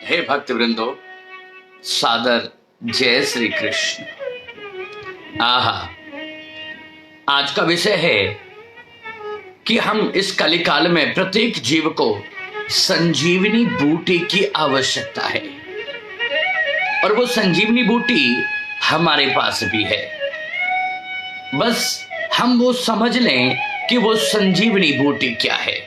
हे भक्त वृंदो, सादर जय श्री कृष्ण। आहा, आज का विषय है कि हम इस कलिकाल में प्रत्येक जीव को संजीवनी बूटी की आवश्यकता है, और वो संजीवनी बूटी हमारे पास भी है। बस हम वो समझ लें कि वो संजीवनी बूटी क्या है।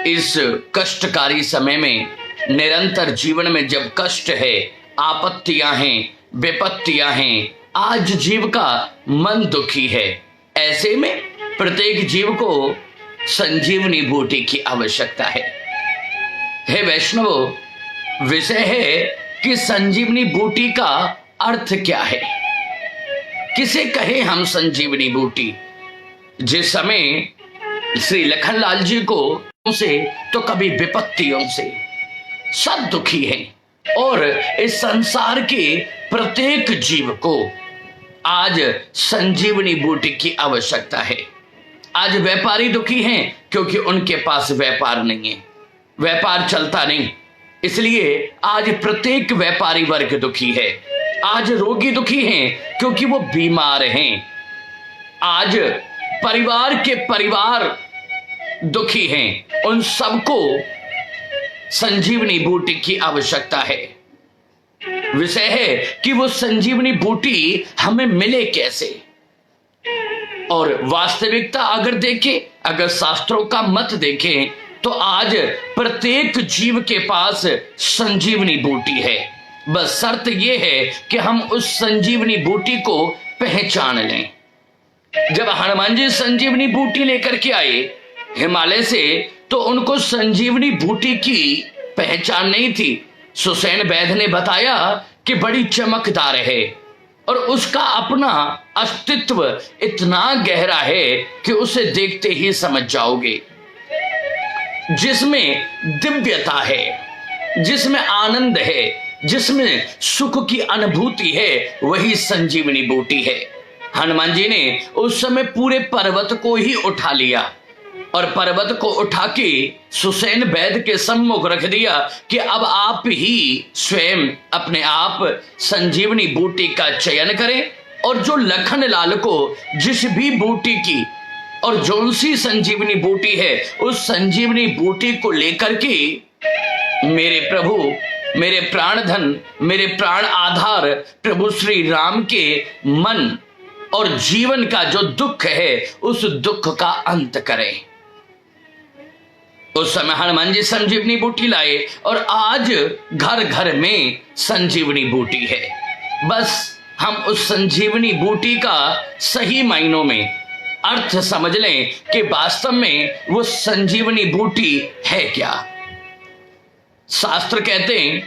इस कष्टकारी समय में, निरंतर जीवन में जब कष्ट है, आपत्तियां हैं, विपत्तियां हैं, आज जीव का मन दुखी है, ऐसे में प्रत्येक जीव को संजीवनी बूटी की आवश्यकता है। हे वैष्णवो, विषय है कि संजीवनी बूटी का अर्थ क्या है। किसे कहे हम संजीवनी बूटी? जिस समय श्री लखनलाल जी को से तो कभी विपत्तियों से सब दुखी हैं, और इस संसार के प्रत्येक जीव को आज संजीवनी बूटी की आवश्यकता है। आज व्यापारी दुखी हैं क्योंकि उनके पास व्यापार नहीं है, व्यापार चलता नहीं, इसलिए आज प्रत्येक व्यापारी वर्ग दुखी है। आज रोगी दुखी हैं क्योंकि वो बीमार हैं। आज परिवार के परिवार दुखी हैं। उन सबको संजीवनी बूटी की आवश्यकता है। विषय है कि वो संजीवनी बूटी हमें मिले कैसे। और वास्तविकता अगर देखें, अगर शास्त्रों का मत देखें, तो आज प्रत्येक जीव के पास संजीवनी बूटी है। बस शर्त यह है कि हम उस संजीवनी बूटी को पहचान लें। जब हनुमान जी संजीवनी बूटी लेकर के आए हिमालय से, तो उनको संजीवनी बूटी की पहचान नहीं थी। सुसैन वैद्य ने बताया कि बड़ी चमकदार है और उसका अपना अस्तित्व इतना गहरा है कि उसे देखते ही समझ जाओगे। जिसमें दिव्यता है, जिसमें आनंद है, जिसमें सुख की अनुभूति है, वही संजीवनी बूटी है। हनुमान जी ने उस समय पूरे पर्वत को ही उठा लिया और पर्वत को उठा के सुसैन वैद्य के सम्मुख रख दिया कि अब आप ही स्वयं अपने आप संजीवनी बूटी का चयन करें, और जो लखनलाल को जिस भी बूटी की और जौन सी संजीवनी बूटी है, उस संजीवनी बूटी को लेकर के मेरे प्रभु, मेरे प्राणधन, मेरे प्राण आधार प्रभु श्री राम के मन और जीवन का जो दुख है, उस दुख का अंत करें। उस समय हनुमान जी संजीवनी बूटी लाए और आज घर घर में संजीवनी बूटी है। बस हम उस संजीवनी बूटी का सही मायनों में अर्थ समझ लें कि वास्तव में वो संजीवनी बूटी है क्या। शास्त्र कहते हैं,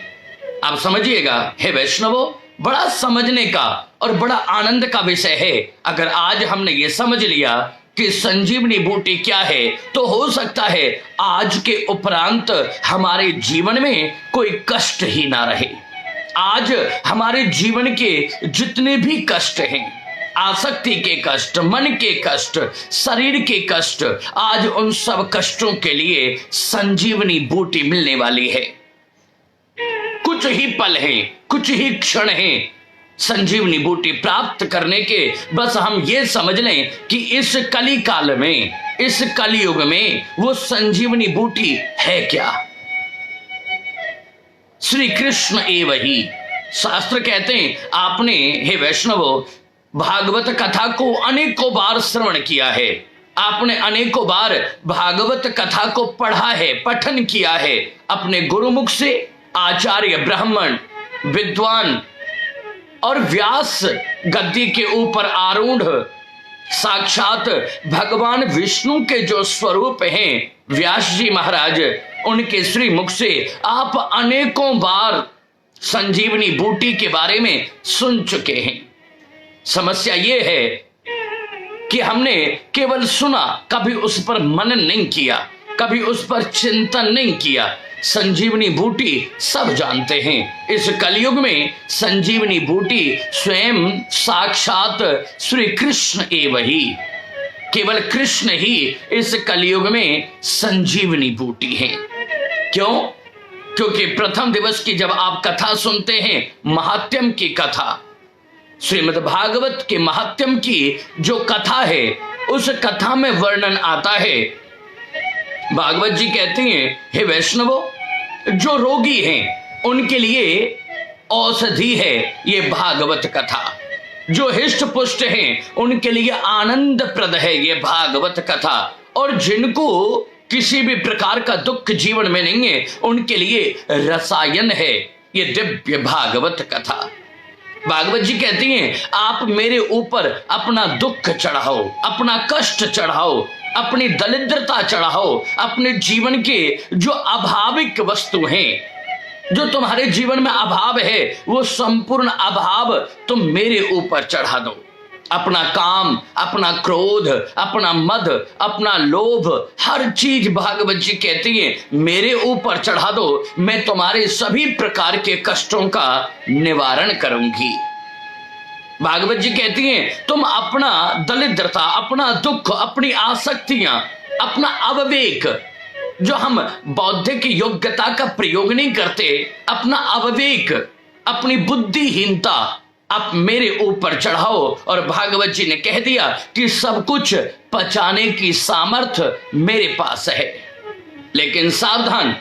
आप समझिएगा हे वैष्णवो, बड़ा समझने का और बड़ा आनंद का विषय है। अगर आज हमने ये समझ लिया कि संजीवनी बूटी क्या है, तो हो सकता है आज के उपरांत हमारे जीवन में कोई कष्ट ही ना रहे। आज हमारे जीवन के जितने भी कष्ट हैं, आसक्ति के कष्ट, मन के कष्ट, शरीर के कष्ट, आज उन सब कष्टों के लिए संजीवनी बूटी मिलने वाली है। कुछ ही पल हैं, कुछ ही क्षण हैं संजीवनी बूटी प्राप्त करने के। बस हम ये समझ लें कि इस कली काल में, इस कलियुग में वो संजीवनी बूटी है क्या। श्री कृष्ण एव ही। शास्त्र कहते हैं, आपने हे वैष्णवो भागवत कथा को अनेकों बार श्रवण किया है, आपने अनेकों बार भागवत कथा को पढ़ा है, पठन किया है अपने गुरुमुख से। आचार्य, ब्राह्मण, विद्वान और व्यास गद्दी के ऊपर आरूढ़ साक्षात भगवान विष्णु के जो स्वरूप हैं व्यास जी महाराज, उनके श्री मुख से आप अनेकों बार संजीवनी बूटी के बारे में सुन चुके हैं। समस्या ये है कि हमने केवल सुना, कभी उस पर मनन नहीं किया, कभी उस पर चिंतन नहीं किया। संजीवनी बूटी सब जानते हैं। इस कलयुग में संजीवनी बूटी स्वयं साक्षात श्री कृष्ण एव ही, केवल कृष्ण ही इस कलयुग में संजीवनी बूटी है। क्यों? क्योंकि प्रथम दिवस की जब आप कथा सुनते हैं, महात्म्य की कथा, श्रीमद् भागवत के महात्म्य की जो कथा है, उस कथा में वर्णन आता है। भागवत जी कहती हैं, हे वैष्णवों, जो रोगी हैं उनके लिए औषधि है ये भागवत कथा, जो हिष्ट पुष्ट हैं उनके लिए आनंद प्रद है ये भागवत कथा, और जिनको किसी भी प्रकार का दुख जीवन में नहीं है उनके लिए रसायन है ये दिव्य भागवत कथा। भागवत जी कहती हैं, आप मेरे ऊपर अपना दुख चढ़ाओ, अपना कष्ट चढ़ाओ, अपनी दरिद्रता चढ़ाओ, अपने जीवन के जो अभाविक वस्तु हैं, जो तुम्हारे जीवन में अभाव है, वो संपूर्ण अभाव तुम मेरे ऊपर चढ़ा दो। अपना काम, अपना क्रोध, अपना मद, अपना लोभ, हर चीज भागवत जी कहती है मेरे ऊपर चढ़ा दो, मैं तुम्हारे सभी प्रकार के कष्टों का निवारण करूंगी। भागवत जी कहती हैं, तुम अपना दरिद्रता, अपना दुख, अपनी आसक्तियां, अपना अविवेक, जो हम बौद्धिक योग्यता का प्रयोग नहीं करते, अपना अविवेक, अपनी बुद्धिहीनता आप मेरे ऊपर चढ़ाओ। और भागवत जी ने कह दिया कि सब कुछ पचाने की सामर्थ्य मेरे पास है, लेकिन सावधान,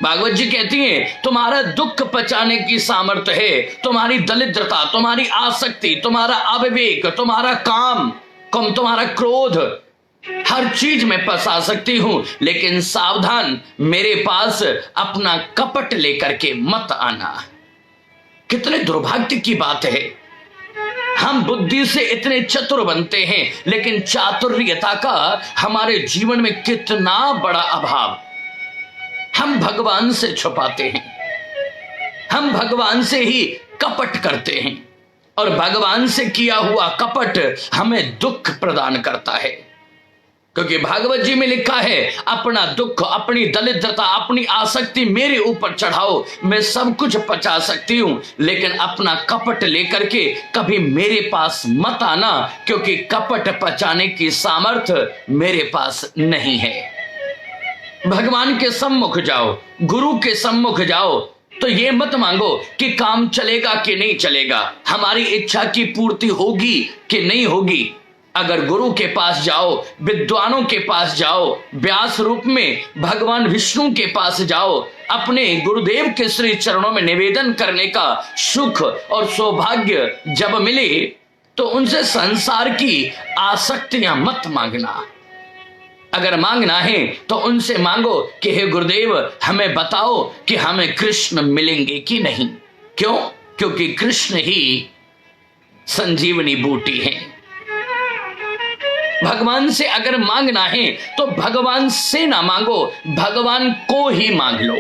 भागवत जी कहती हैं तुम्हारा दुख पचाने की सामर्थ्य है, तुम्हारी दरिद्रता, तुम्हारी आसक्ति, तुम्हारा अविवेक, तुम्हारा काम, तुम्हारा क्रोध, हर चीज में फंसा सकती हूं, लेकिन सावधान, मेरे पास अपना कपट लेकर के मत आना। कितने दुर्भाग्य की बात है, हम बुद्धि से इतने चतुर बनते हैं, लेकिन चातुर्यता का हमारे जीवन में कितना बड़ा अभाव। हम भगवान से छुपाते हैं, हम भगवान से ही कपट करते हैं, और भगवान से किया हुआ कपट हमें दुख प्रदान करता है। क्योंकि भागवत जी में लिखा है, अपना दुख, अपनी दरिद्रता, अपनी आसक्ति मेरे ऊपर चढ़ाओ, मैं सब कुछ पचा सकती हूं, लेकिन अपना कपट लेकर के कभी मेरे पास मत आना, क्योंकि कपट पचाने की सामर्थ्य मेरे पास नहीं है। भगवान के सम्मुख जाओ, गुरु के सम्मुख जाओ, तो ये मत मांगो कि काम चलेगा कि नहीं चलेगा, हमारी इच्छा की पूर्ति होगी कि नहीं होगी। अगर गुरु के पास जाओ, विद्वानों के पास जाओ, व्यास रूप में भगवान विष्णु के पास जाओ, अपने गुरुदेव के श्री चरणों में निवेदन करने का सुख और सौभाग्य जब मिले, तो उनसे संसार की आसक्तियां मत मांगना। अगर मांगना है तो उनसे मांगो कि हे गुरुदेव, हमें बताओ कि हमें कृष्ण मिलेंगे कि नहीं। क्यों? क्योंकि कृष्ण ही संजीवनी बूटी है। भगवान से अगर मांगना है तो भगवान से ना मांगो, भगवान को ही मांग लो।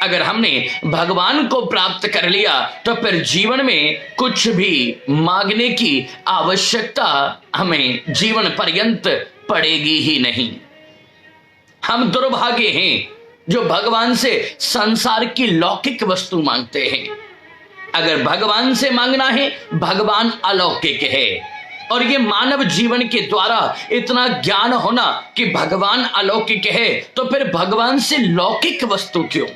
अगर हमने भगवान को प्राप्त कर लिया तो फिर जीवन में कुछ भी मांगने की आवश्यकता हमें जीवन पर्यंत पड़ेगी ही नहीं। हम दुर्भागे हैं जो भगवान से संसार की लौकिक वस्तु मांगते हैं। अगर भगवान से मांगना है, भगवान अलौकिक है, और ये मानव जीवन के द्वारा इतना ज्ञान होना कि भगवान अलौकिक है, तो फिर भगवान से लौकिक वस्तु क्यों?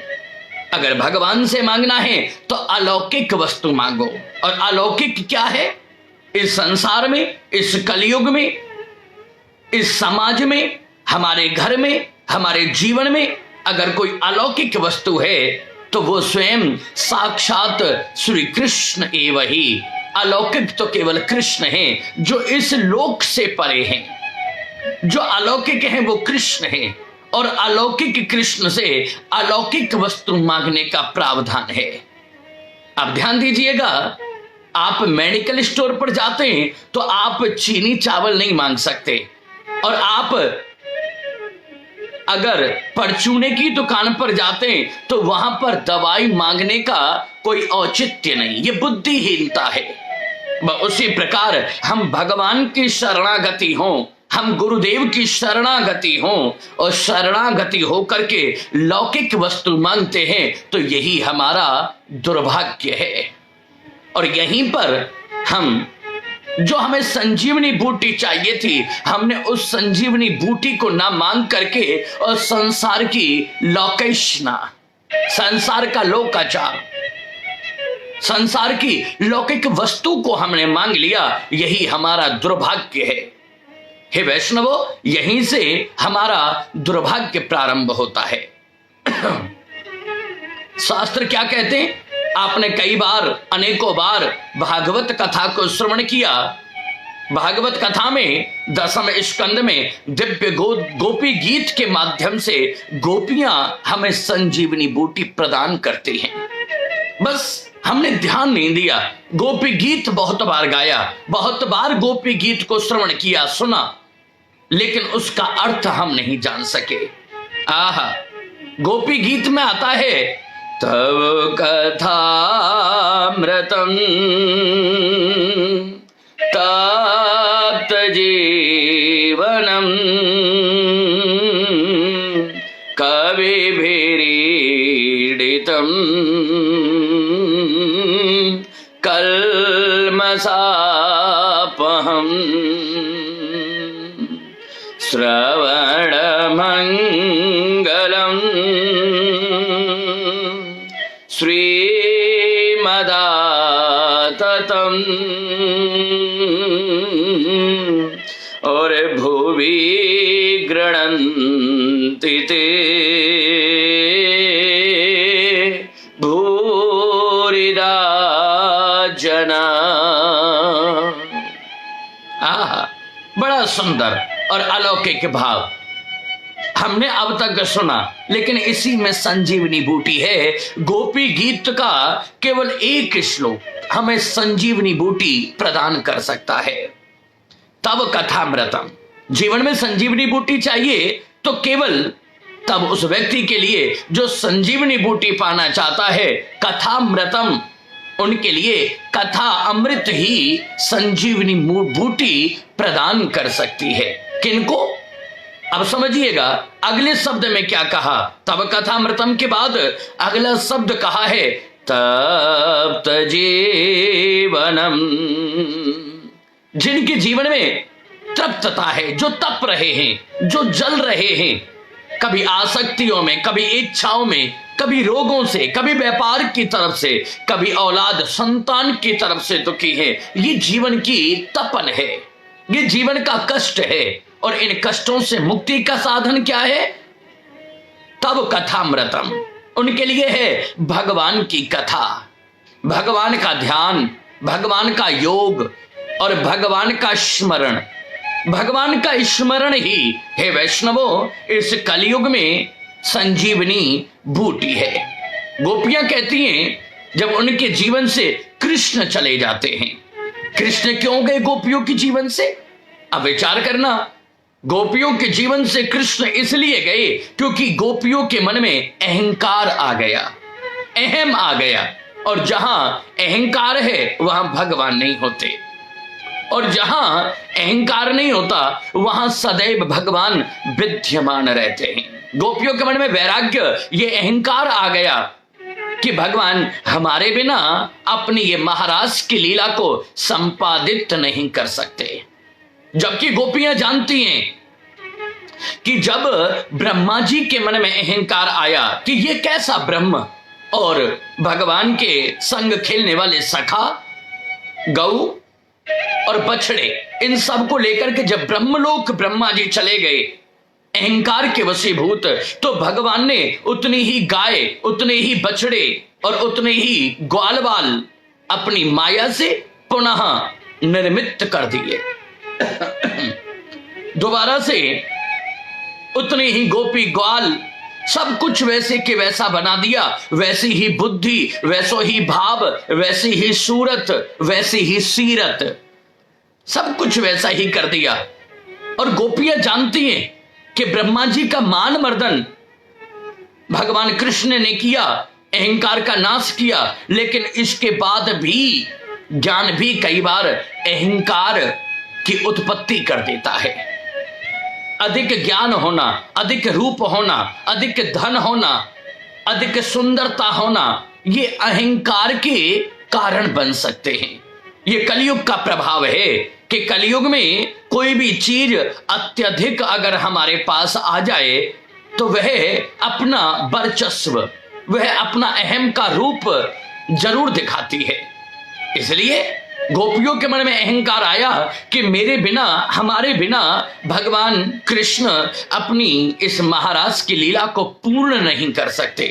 अगर भगवान से मांगना है तो अलौकिक वस्तु मांगो। और अलौकिक क्या है? इस संसार में, इस कलयुग में, इस समाज में, हमारे घर में, हमारे जीवन में अगर कोई अलौकिक वस्तु है तो वो स्वयं साक्षात श्री कृष्ण एवं ही। अलौकिक तो केवल कृष्ण हैं जो इस लोक से परे हैं। जो अलौकिक हैं वो कृष्ण हैं, और अलौकिक कृष्ण से अलौकिक वस्तु मांगने का प्रावधान है। अब ध्यान दीजिएगा, आप मेडिकल स्टोर पर जाते हैं तो आप चीनी चावल नहीं मांग सकते, और आप अगर परचूने की दुकान पर जाते हैं तो वहां पर दवाई मांगने का कोई औचित्य नहीं, ये बुद्धिहीनता है। उसी प्रकार हम भगवान की शरणागति हों, हम गुरुदेव की शरणागति हों, और शरणागति होकर के लौकिक वस्तु मांगते हैं तो यही हमारा दुर्भाग्य है। और यहीं पर हम जो हमें संजीवनी बूटी चाहिए थी, हमने उस संजीवनी बूटी को ना मांग करके और संसार की लौकेशना, संसार का लोकाचार, संसार की लौकिक वस्तु को हमने मांग लिया। यही हमारा दुर्भाग्य है। हे वैष्णवो, यहीं से हमारा दुर्भाग्य प्रारंभ होता है। शास्त्र क्या कहते हैं? आपने कई बार, अनेकों बार भागवत कथा को श्रवण किया। भागवत कथा में 10वें स्कंद में दिव्य गोपी गीत के माध्यम से गोपियां हमें संजीवनी बूटी प्रदान करती हैं। बस हमने ध्यान नहीं दिया। गोपी गीत बहुत बार गाया, बहुत बार गोपी गीत को श्रवण किया, सुना, लेकिन उसका अर्थ हम नहीं जान सके। आहा, गोपी गीत में आता है, तव कथामृतम तप्त जीवनम कविभिरीडितम कल्मषापहम् श्रवणमंगलम् श्रीमदाततम् और भुवि गृह्णन्ति ते भूरिदा जना। बड़ा सुंदर और अलौकिक भाव हमने अब तक सुना, लेकिन इसी में संजीवनी बूटी है। गोपी गीत का केवल एक श्लोक हमें संजीवनी बूटी प्रदान कर सकता है। तब कथामृतम, जीवन में संजीवनी बूटी चाहिए तो केवल तब उस व्यक्ति के लिए जो संजीवनी बूटी पाना चाहता है, कथामृतम, उनके लिए कथा अमृत ही संजीवनी बूटी प्रदान कर सकती है। किनको? अब समझिएगा, अगले शब्द में क्या कहा? तब कथामृतम के बाद अगला शब्द कहा है, तप्त जीवनम। जिनके जीवन में तृप्तता है, जो तप रहे हैं, जो जल रहे हैं, कभी आसक्तियों में, कभी इच्छाओं में, कभी रोगों से, कभी व्यापार की तरफ से, कभी औलाद संतान की तरफ से दुखी है। ये जीवन की तपन है, ये जीवन का कष्ट है, और इन कष्टों से मुक्ति का साधन क्या है? तब कथामृतम, उनके लिए है भगवान की कथा, भगवान का ध्यान, भगवान का योग और भगवान का स्मरण। भगवान का स्मरण ही, हे वैष्णवों, इस कलयुग में संजीवनी बूटी है। गोपियां कहती हैं, जब उनके जीवन से कृष्ण चले जाते हैं, कृष्ण क्यों गए गोपियों के जीवन से? अब विचार करना, गोपियों के जीवन से कृष्ण इसलिए गए क्योंकि गोपियों के मन में अहंकार आ गया, अहम आ गया, और जहां अहंकार है वहां भगवान नहीं होते, और जहां अहंकार नहीं होता वहां सदैव भगवान विद्यमान रहते हैं। गोपियों के मन में वैराग्य, ये अहंकार आ गया कि भगवान हमारे बिना अपनी ये महाराज की लीला को संपादित नहीं कर सकते। जबकि गोपियां जानती हैं कि जब ब्रह्मा जी के मन में अहंकार आया कि ये कैसा ब्रह्म और भगवान के संग खेलने वाले सखा, गौ और बछड़े, इन सब को लेकर के जब ब्रह्मलोक ब्रह्मा जी चले गए अहंकार के वशीभूत, तो भगवान ने उतनी ही गाय, उतने ही बछड़े और उतने ही ग्वाल बाल अपनी माया से पुनः निर्मित कर दिए। दोबारा से उतने ही गोपी ग्वाल, सब कुछ वैसे के वैसा बना दिया, वैसी ही बुद्धि, वैसो ही भाव, वैसी ही सूरत, वैसी ही सीरत, सब कुछ वैसा ही कर दिया। और गोपियां जानती हैं कि ब्रह्मा जी का मान मर्दन भगवान कृष्ण ने किया, अहंकार का नाश किया, लेकिन इसके बाद भी ज्ञान भी कई बार अहंकार की उत्पत्ति कर देता है। अधिक ज्ञान होना, अधिक रूप होना, अधिक धन होना, अधिक सुंदरता होना, ये अहंकार के कारण बन सकते हैं। ये कलयुग का प्रभाव है कि कलयुग में कोई भी चीज अत्यधिक अगर हमारे पास आ जाए तो वह अपना वर्चस्व, वह अपना अहम का रूप जरूर दिखाती है। इसलिए गोपियों के मन में अहंकार आया कि मेरे बिना, हमारे बिना भगवान कृष्ण अपनी इस महाराज की लीला को पूर्ण नहीं कर सकते,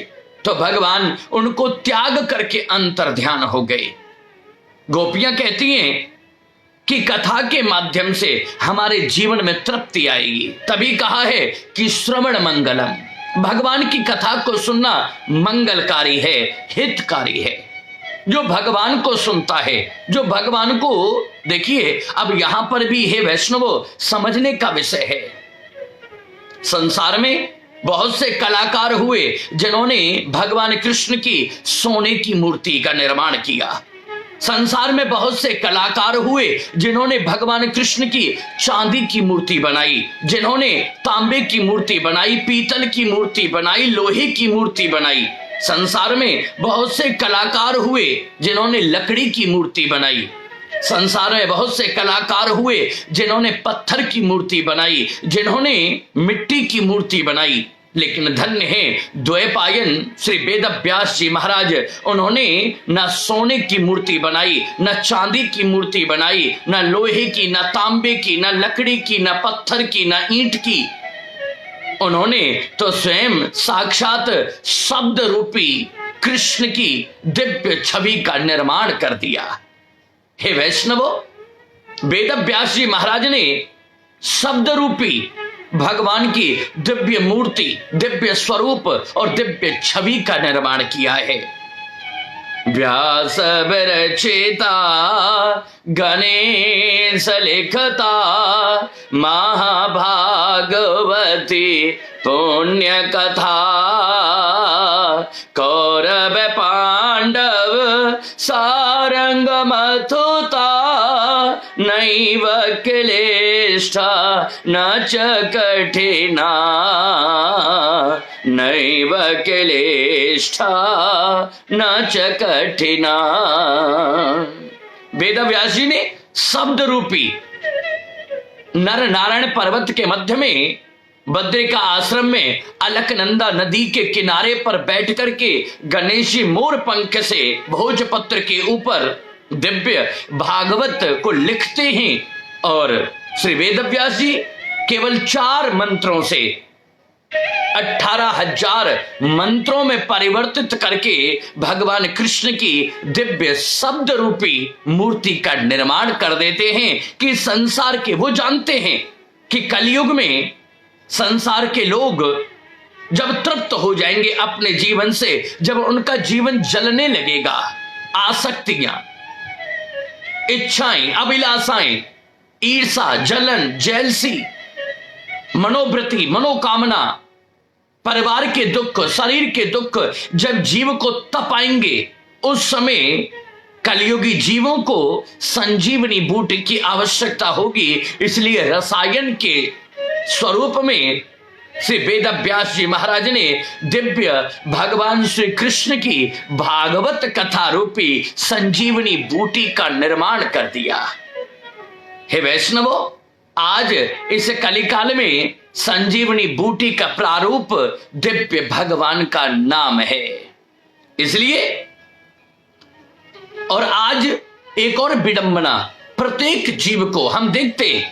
तो भगवान उनको त्याग करके अंतर्ध्यान हो गए। गोपियां कहती हैं कि कथा के माध्यम से हमारे जीवन में तृप्ति आएगी, तभी कहा है कि श्रवण मंगलम, भगवान की कथा को सुनना मंगलकारी है, हितकारी है। जो भगवान को सुनता है, जो भगवान को, देखिए अब यहां पर भी है वैष्णवो समझने का विषय है। संसार में बहुत से कलाकार हुए जिन्होंने भगवान कृष्ण की सोने की मूर्ति का निर्माण किया। संसार में बहुत से कलाकार हुए जिन्होंने भगवान कृष्ण की चांदी की मूर्ति बनाई, जिन्होंने तांबे की मूर्ति बनाई, पीतल की मूर्ति बनाई, लोहे की मूर्ति बनाई। संसार में बहुत से कलाकार हुए जिन्होंने लकड़ी की मूर्ति बनाई। संसार में बहुत से कलाकार हुए जिन्होंने पत्थर की मूर्ति बनाई, जिन्होंने मिट्टी की मूर्ति बनाई। लेकिन धन्य है द्वैपायन श्री वेद व्यास जी महाराज, उन्होंने न सोने की मूर्ति बनाई, न चांदी की मूर्ति बनाई, न लोहे की, न तांबे की, न लकड़ी की, न पत्थर की, न ईंट की। उन्होंने तो स्वयं साक्षात शब्द रूपी कृष्ण की दिव्य छवि का निर्माण कर दिया। हे वैष्णवो, वेद व्यास जी महाराज ने शब्द रूपी भगवान की दिव्य मूर्ति, दिव्य स्वरूप और दिव्य छवि का निर्माण किया है। व्यास विरचिता गणेश लिखता महाभागवती पुण्य कथा, कौरव पांडव सारंग मथुता नैव क्लिष्टा न च कठिना, नैव क्लिष्टा न च कठिना। वेद व्यास जी ने शब्द रूपी नर नारायण पर्वत के मध्य में बद्रिका आश्रम में अलकनंदा नदी के किनारे पर बैठ करके गणेश जी मोर पंख से भोजपत्र के ऊपर दिव्य भागवत को लिखते हैं और श्री वेद व्यास जी केवल 4 मंत्रों से 18,000 मंत्रों में परिवर्तित करके भगवान कृष्ण की दिव्य शब्द रूपी मूर्ति का निर्माण कर देते हैं कि संसार के, वो जानते हैं कि कलयुग में संसार के लोग जब तृप्त हो जाएंगे अपने जीवन से, जब उनका जीवन जलने लगेगा, आसक्तियां, इच्छाएं, अभिलाषाएं, ईर्षा, जलन, जेलसी, मनोवृत्ति, मनोकामना, परिवार के दुख, शरीर के दुख जब जीव को तपाएंगे, उस समय कलयुगी जीवों को संजीवनी बूटी की आवश्यकता होगी। इसलिए रसायन के स्वरूप में श्री वेद व्यास जी महाराज ने दिव्य भगवान श्री कृष्ण की भागवत कथा रूपी संजीवनी बूटी का निर्माण कर दिया। हे वैष्णवो, आज इस कलिकाल में संजीवनी बूटी का प्रारूप दिव्य भगवान का नाम है। इसलिए और आज एक और विडंबना, प्रत्येक जीव को हम देखते,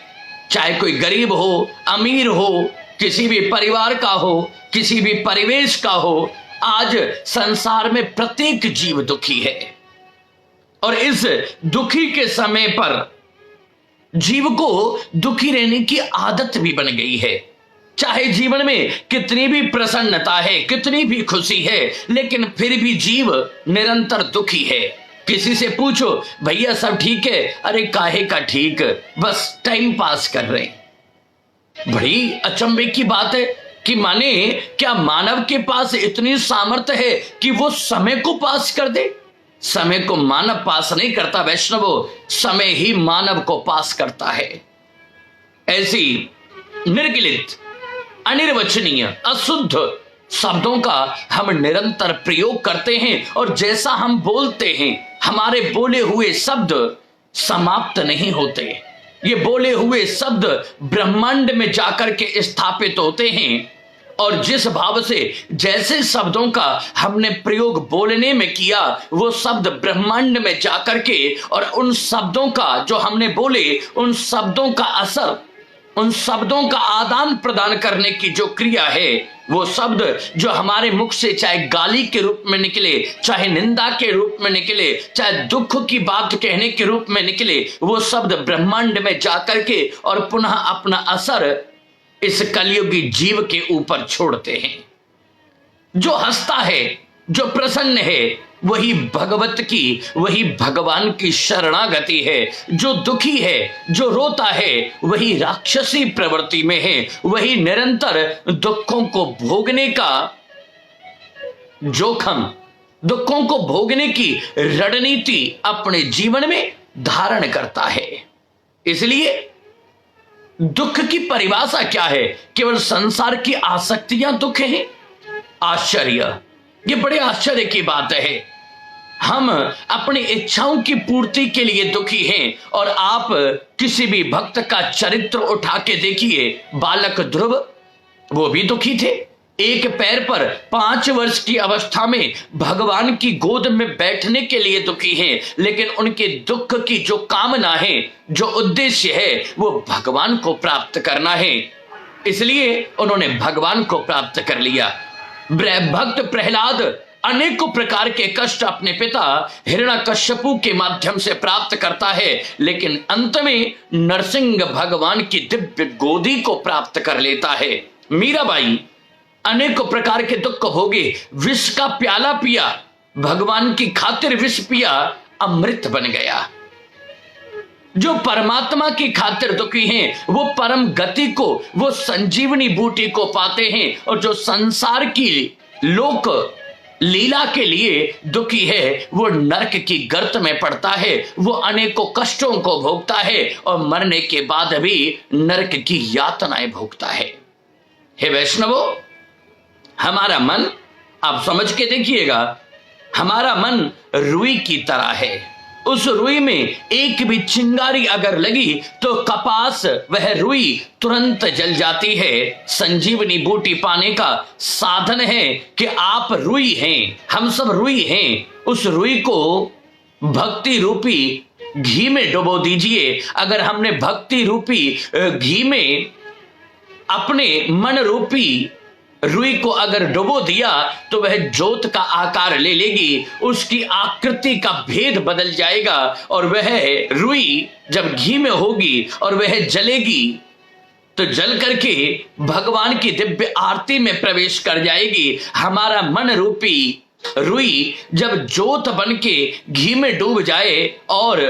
चाहे कोई गरीब हो, अमीर हो, किसी भी परिवार का हो, किसी भी परिवेश का हो, आज संसार में प्रत्येक जीव दुखी है। और इस दुखी के समय पर जीव को दुखी रहने की आदत भी बन गई है। चाहे जीवन में कितनी भी प्रसन्नता है, कितनी भी खुशी है, लेकिन फिर भी जीव निरंतर दुखी है। किसी से पूछो, भैया सब ठीक है? अरे काहे का ठीक, बस टाइम पास कर रहे हैं। बड़ी अचंभे की बात है कि माने क्या मानव के पास इतनी सामर्थ्य है कि वो समय को पास कर दे? समय को मानव पास नहीं करता वैष्णवो, समय ही मानव को पास करता है। ऐसी निर्गलित, अनिर्वचनीय, अशुद्ध शब्दों का हम निरंतर प्रयोग करते हैं और जैसा हम बोलते हैं, हमारे बोले हुए शब्द समाप्त नहीं होते। ये बोले हुए शब्द ब्रह्मांड में जाकर के स्थापित होते हैं, और जिस भाव से जैसे शब्दों का हमने प्रयोग बोलने में किया, वो शब्द ब्रह्मांड में जाकर के और उन शब्दों का जो हमने बोले, उन शब्दों का असर, उन शब्दों का आदान प्रदान करने की जो क्रिया है, वो शब्द जो हमारे मुख से चाहे गाली के रूप में निकले, चाहे निंदा के रूप में निकले, चाहे दुख की बात कहने के रूप में निकले, वो शब्द ब्रह्मांड में जाकर के और पुनः अपना असर इस कलयुगी जीव के ऊपर छोड़ते हैं। जो हंसता है, जो प्रसन्न है, वही भगवत की, वही भगवान की शरणागति है। जो दुखी है, जो रोता है, वही राक्षसी प्रवृत्ति में है, वही निरंतर दुखों को भोगने का जोखम, दुखों को भोगने की रणनीति अपने जीवन में धारण करता है। इसलिए दुख की परिभाषा क्या है? केवल संसार की आसक्तियां दुख है? आश्चर्य, ये बड़े आश्चर्य की बात है। हम अपनी इच्छाओं की पूर्ति के लिए दुखी हैं, और आप किसी भी भक्त का चरित्र उठा के देखिए, बालक ध्रुव, वो भी दुखी थे। एक पैर पर 5 वर्ष की अवस्था में भगवान की गोद में बैठने के लिए दुखी हैं, लेकिन उनके दुख की जो कामना है, जो उद्देश्य है, वो भगवान को प्राप्त करना है। इसलिए उन्होंने भगवान को प्राप्त कर लिया। भक्त प्रहलाद अनेकों प्रकार के कष्ट अपने पिता हिरण्यकश्यपु के माध्यम से प्राप्त करता है, लेकिन अंत में नरसिंह भगवान की दिव्य गोदी को प्राप्त कर लेता है। मीराबाई अनेकों प्रकार के दुख भोगे, विष का प्याला पिया, भगवान की खातिर विष पिया, अमृत बन गया। जो परमात्मा की खातिर दुखी हैं, वो परम गति को, वो संजीवनी बूटी को पाते हैं, और जो संसार की लोक लीला के लिए दुखी है, वो नरक की गर्त में पड़ता है, वो अनेकों कष्टों को भोगता है, और मरने के बाद भी नरक की यातनाएं भोगता है। हे वैष्णवों, हमारा मन, आप समझ के देखिएगा, हमारा मन रुई की तरह है। उस रुई में एक भी चिंगारी अगर लगी तो कपास, वह रुई तुरंत जल जाती है। संजीवनी बूटी पाने का साधन है कि आप रुई हैं, हम सब रुई हैं। उस रुई को भक्ति रूपी घी में डुबो दीजिए। अगर हमने भक्ति रूपी घी में अपने मन रूपी रुई को अगर डुबो दिया तो वह ज्योत का आकार ले लेगी, उसकी आकृति का भेद बदल जाएगा, और वह रुई जब घी में होगी और वह जलेगी तो जल करके भगवान की दिव्य आरती में प्रवेश कर जाएगी। हमारा मन रूपी रुई जब ज्योत बन के घी में डूब जाए और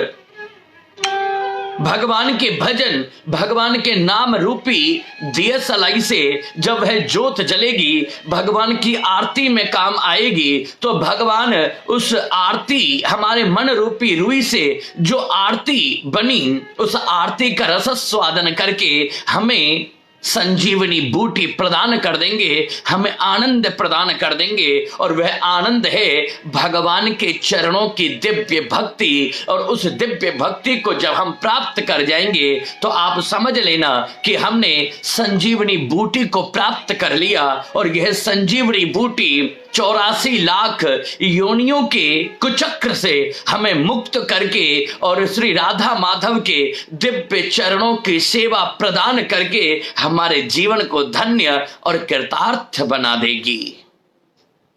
भगवान के भजन, भगवान के नाम रूपी दिया सलाई से जब वह ज्योत जलेगी, भगवान की आरती में काम आएगी, तो भगवान उस आरती, हमारे मन रूपी रुई से जो आरती बनी, उस आरती का रस स्वादन करके हमें संजीवनी बूटी प्रदान कर देंगे, हमें आनंद प्रदान कर देंगे। और वह आनंद है भगवान के चरणों की दिव्य भक्ति। और उस दिव्य भक्ति को जब हम प्राप्त कर जाएंगे तो आप समझ लेना कि हमने संजीवनी बूटी को प्राप्त कर लिया। और यह संजीवनी बूटी 84 लाख योनियों के कुचक्र से हमें मुक्त करके और श्री राधा माधव के दिव्य चरणों की सेवा प्रदान करके हमारे जीवन को धन्य और कृतार्थ बना देगी।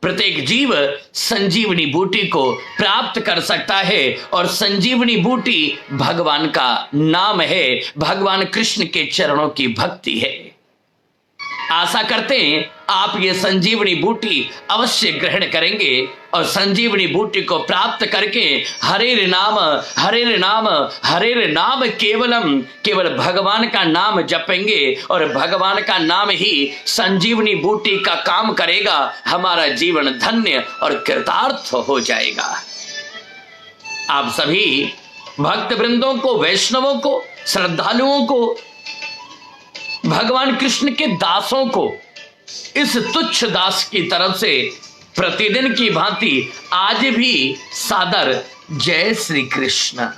प्रत्येक जीव संजीवनी बूटी को प्राप्त कर सकता है, और संजीवनी बूटी भगवान का नाम है, भगवान कृष्ण के चरणों की भक्ति है। आशा करते हैं आप ये संजीवनी बूटी अवश्य ग्रहण करेंगे, और संजीवनी बूटी को प्राप्त करके हरे नाम केवलम, केवल भगवान का नाम जपेंगे, और भगवान का नाम ही संजीवनी बूटी का काम करेगा। हमारा जीवन धन्य और कृतार्थ हो जाएगा। आप सभी भक्त वृंदों को, वैष्णवों को, श्रद्धालुओं को, भगवान कृष्ण के दासों को इस तुच्छ दास की तरफ से प्रतिदिन की भांति आज भी सादर जय श्री कृष्ण।